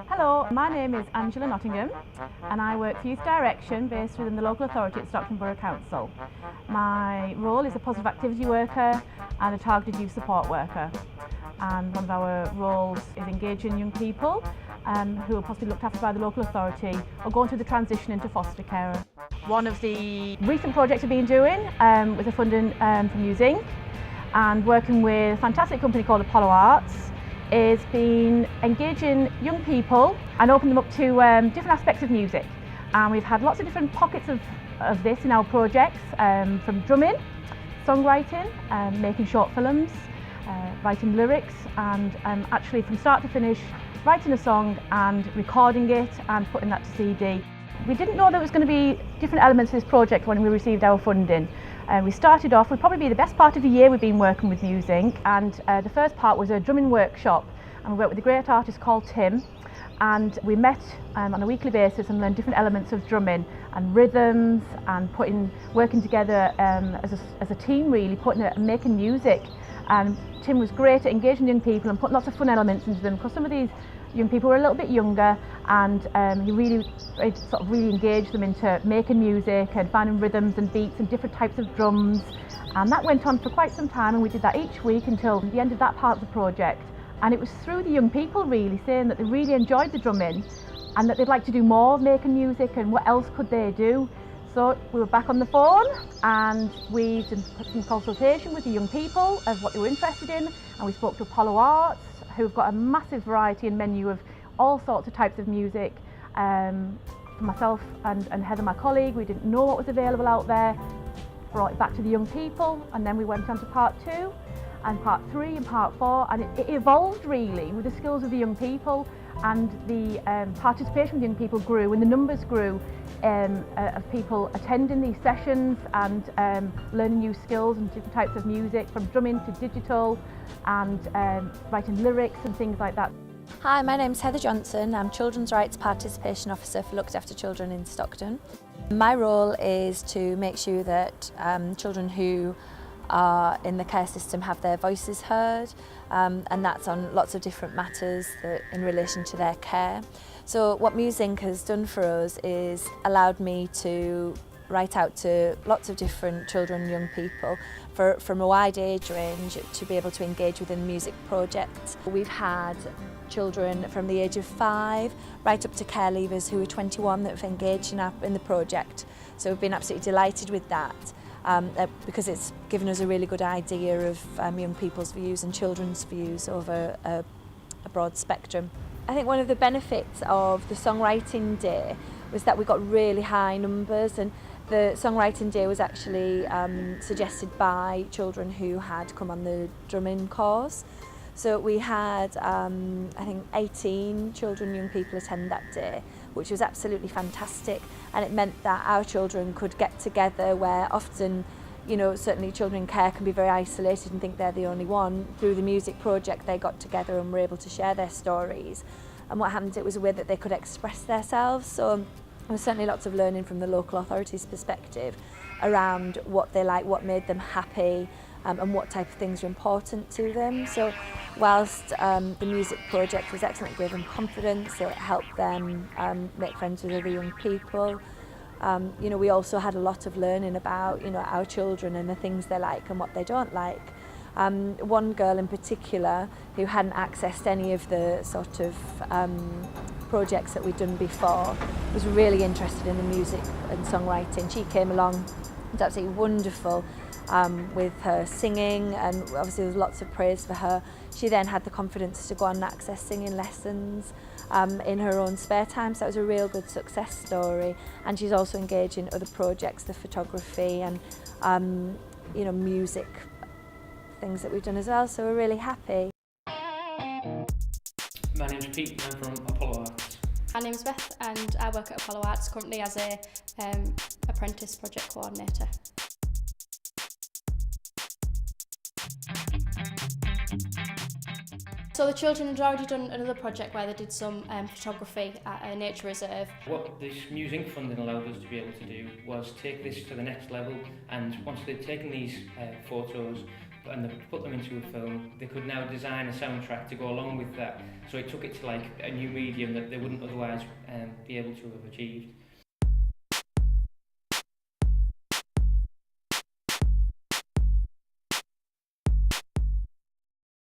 Hello, my name is Angela Nottingham and I work for Youth Direction based within the local authority at Stockton Borough Council. My role is a positive activity worker and a targeted youth support worker. And one of our roles is engaging young people who are possibly looked after by the local authority or going through the transition into foster care. One of the recent projects we've been doing with the funding from musinc and working with a fantastic company called Apollo Arts is been engaging young people and opening them up to different aspects of music. And we've had lots of different pockets of this in our projects, from drumming, songwriting, making short films, writing lyrics, and actually from start to finish writing a song and recording it and putting that to CD. We didn't know there was going to be different elements of this project when we received our funding. We started off with probably the best part of the year we've been working with musinc, and the first part was a drumming workshop, and we worked with a great artist called Tim, and we met on a weekly basis and learned different elements of drumming and rhythms and working together as a team, really making music. And Tim was great at engaging young people and putting lots of fun elements into them, because some of these young people were a little bit younger, and he really engaged them into making music and finding rhythms and beats and different types of drums. And that went on for quite some time, and we did that each week until the end of that part of the project. And it was through the young people really saying that they really enjoyed the drumming and that they'd like to do more making music, and what else could they do. So we were back on the phone and we did some consultation with the young people of what they were interested in, and we spoke to Apollo Arts, who've got a massive variety and menu of all sorts of types of music. For myself and Heather, my colleague, we didn't know what was available out there, brought it back to the young people, and then we went on to part 2 and part 3 and part 4, and it evolved really with the skills of the young people, and the participation with young people grew and the numbers grew of people attending these sessions and learning new skills and different types of music, from drumming to digital, and writing lyrics and things like that. Hi, my name's Heather Johnson. I'm Children's Rights Participation Officer for Looked After Children in Stockton. My role is to make sure that children who are in the care system have their voices heard, and that's on lots of different matters in relation to their care. So what musinc has done for us is allowed me to write out to lots of different children and young people from a wide age range to be able to engage within the music project. We've had children from the age of 5 right up to care leavers who are 21 that have engaged in the project. So we've been absolutely delighted with that. Because it's given us a really good idea of young people's views and children's views over a broad spectrum. I think one of the benefits of the songwriting day was that we got really high numbers, and the songwriting day was actually suggested by children who had come on the drumming course. So we had, I think, 18 children and young people attend that day, which was absolutely fantastic. And it meant that our children could get together, where often, certainly children in care can be very isolated and think they're the only one. Through the music project, they got together and were able to share their stories. And what happened, it was a way that they could express themselves. So there was certainly lots of learning from the local authorities' perspective around what they like, what made them happy, and what type of things are important to them. So whilst the music project was excellent, it gave them confidence, it helped them make friends with other young people. We also had a lot of learning about our children and the things they like and what they don't like. One girl in particular who hadn't accessed any of the sort of projects that we'd done before was really interested in the music and songwriting. She came along, it was absolutely wonderful. With her singing, and obviously there was lots of praise for her. She then had the confidence to go on and access singing lessons in her own spare time, so that was a real good success story. And she's also engaged in other projects, the photography and music things that we've done as well, so we're really happy. My name's Pete, I'm from Apollo Arts. My name's Beth and I work at Apollo Arts currently as a apprentice project coordinator. So the children had already done another project where they did some photography at a nature reserve. What this musinc funding allowed us to be able to do was take this to the next level, and once they'd taken these photos, and they put them into a film, they could now design a soundtrack to go along with that. So it took it to like a new medium that they wouldn't otherwise be able to have achieved.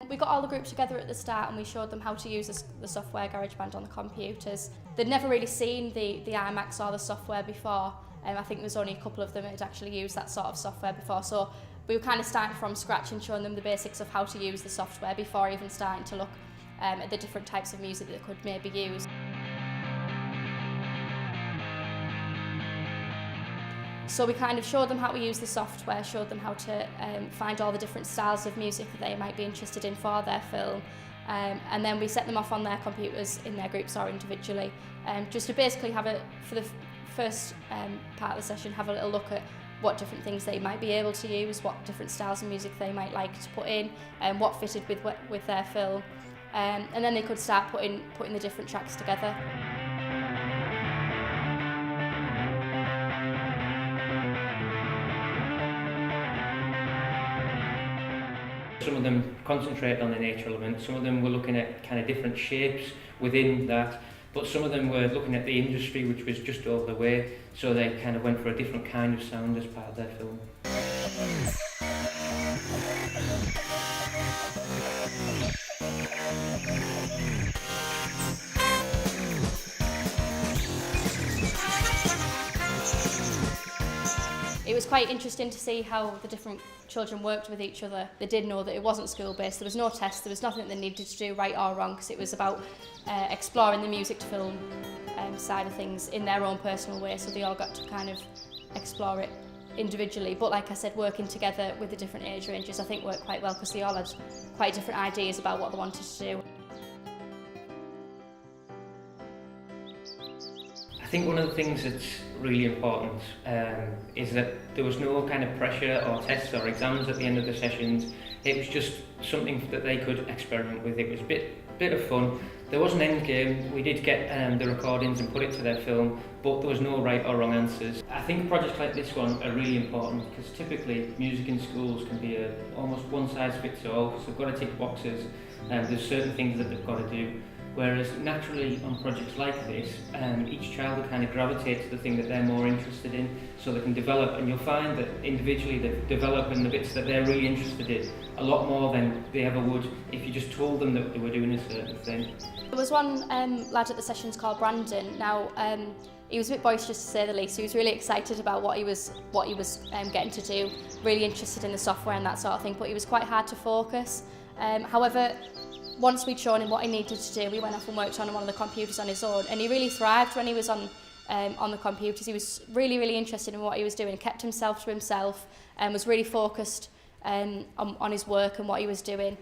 We got all the groups together at the start and we showed them how to use the software GarageBand on the computers. They'd never really seen the iMacs or the software before. I think there was only a couple of them that had actually used that sort of software before. So we were kind of starting from scratch and showing them the basics of how to use the software before even starting to look at the different types of music that they could maybe use. So we kind of showed them how to use the software, showed them how to find all the different styles of music that they might be interested in for their film. And then we set them off on their computers in their groups or individually, just to basically have for the first part of the session, have a little look at what different things they might be able to use, what different styles of music they might like to put in, and what fitted with their film. And then they could start putting the different tracks together. Some of them concentrate on the nature element, some of them were looking at kind of different shapes within that, but some of them were looking at the industry, which was just over the way, so they kind of went for a different kind of sound as part of their film. It was quite interesting to see how the different children worked with each other. They did know that it wasn't school-based, there was no test, there was nothing they needed to do right or wrong, because it was about exploring the music to film side of things in their own personal way, so they all got to kind of explore it individually. But like I said, working together with the different age ranges I think worked quite well, because they all had quite different ideas about what they wanted to do. I think one of the things that's really important is that there was no kind of pressure or tests or exams at the end of the sessions. It was just something that they could experiment with. It was a bit of fun. There was an end game. We did get the recordings and put it to their film, but there was no right or wrong answers. I think projects like this one are really important, because typically music in schools can be almost one size fits all, so they've got to tick boxes, and there's certain things that they've got to do. Whereas naturally on projects like this, each child will kind of gravitate to the thing that they're more interested in, so they can develop, and you'll find that individually they develop in the bits that they're really interested in a lot more than they ever would if you just told them that they were doing a certain thing. There was one lad at the sessions called Brandon. Now he was a bit boisterous to say the least. He was really excited about what he was getting to do, really interested in the software and that sort of thing, but he was quite hard to focus. However, once we'd shown him what he needed to do, we went off and worked on one of the computers on his own, and he really thrived when he was on the computers. He was really interested in what he was doing, kept himself to himself, and was really focused on his work and what he was doing.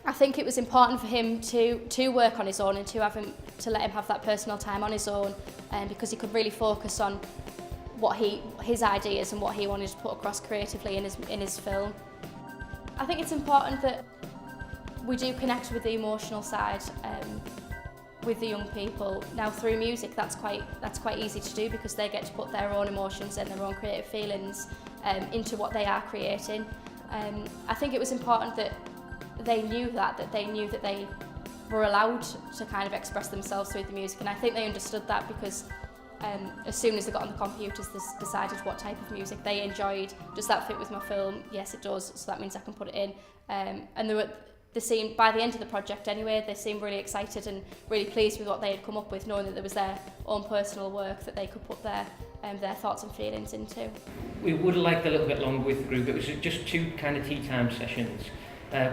I think it was important for him to work on his own and to let him have that personal time on his own, because he could really focus on his ideas and what he wanted to put across creatively in his film. I think it's important that we do connect with the emotional side with the young people. Now through music that's quite easy to do, because they get to put their own emotions and their own creative feelings into what they are creating. I think it was important that they knew that they were allowed to kind of express themselves through the music, and I think they understood that, because as soon as they got on the computers they decided what type of music they enjoyed. Does that fit with my film? Yes it does, so that means I can put it in. And they seemed, by the end of the project anyway, they seemed really excited and really pleased with what they had come up with, knowing that there was their own personal work that they could put their thoughts and feelings into. We would have liked a little bit longer with the group. It was just 2 kind of tea time sessions.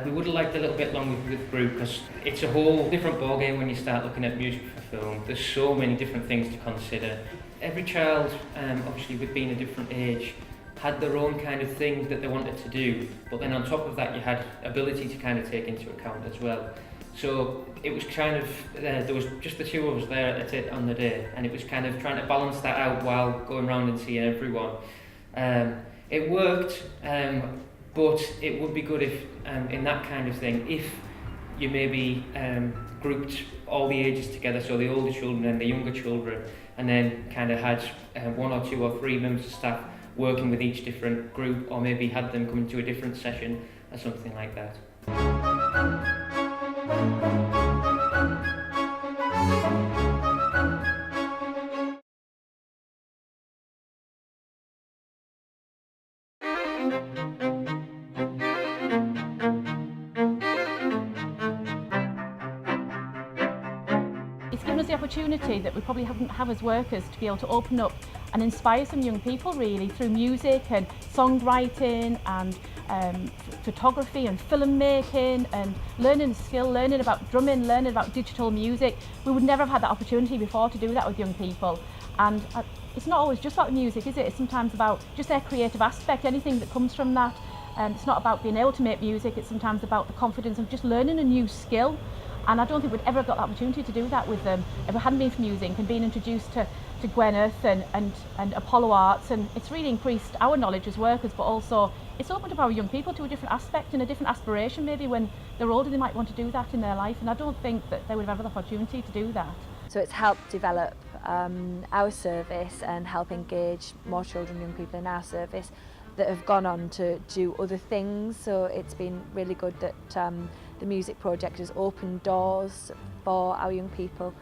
We would have liked a little bit longer with the group, because it's a whole different ballgame when you start looking at music for film. There's so many different things to consider. Every child, obviously with being a different age, had their own kind of thing that they wanted to do, but then on top of that you had ability to kind of take into account as well. So it was kind of, there was just the 2 of us there on the day, and it was kind of trying to balance that out while going around and seeing everyone. It worked, but it would be good if, in that kind of thing, if you maybe grouped all the ages together, so the older children and the younger children, and then kind of had 1 or 2 or 3 members of staff working with each different group, or maybe had them come into a different session or something like that. It's given us the opportunity that we probably haven't have as workers to be able to open up and inspire some young people really through music and songwriting and photography and filmmaking and learning skill, learning about drumming, learning about digital music. We would never have had that opportunity before to do that with young people. And it's not always just about the music, is it? It's sometimes about just their creative aspect, anything that comes from that. It's not about being able to make music, it's sometimes about the confidence of just learning a new skill. And I don't think we'd ever have got the opportunity to do that with them if it hadn't been for music and being introduced to Gwyneth and Apollo Arts. And it's really increased our knowledge as workers, but also it's opened up our young people to a different aspect and a different aspiration. Maybe when they're older they might want to do that in their life, and I don't think that they would have ever the opportunity to do that. So it's helped develop our service and help engage more children and young people in our service that have gone on to do other things. So it's been really good that the music project has opened doors for our young people.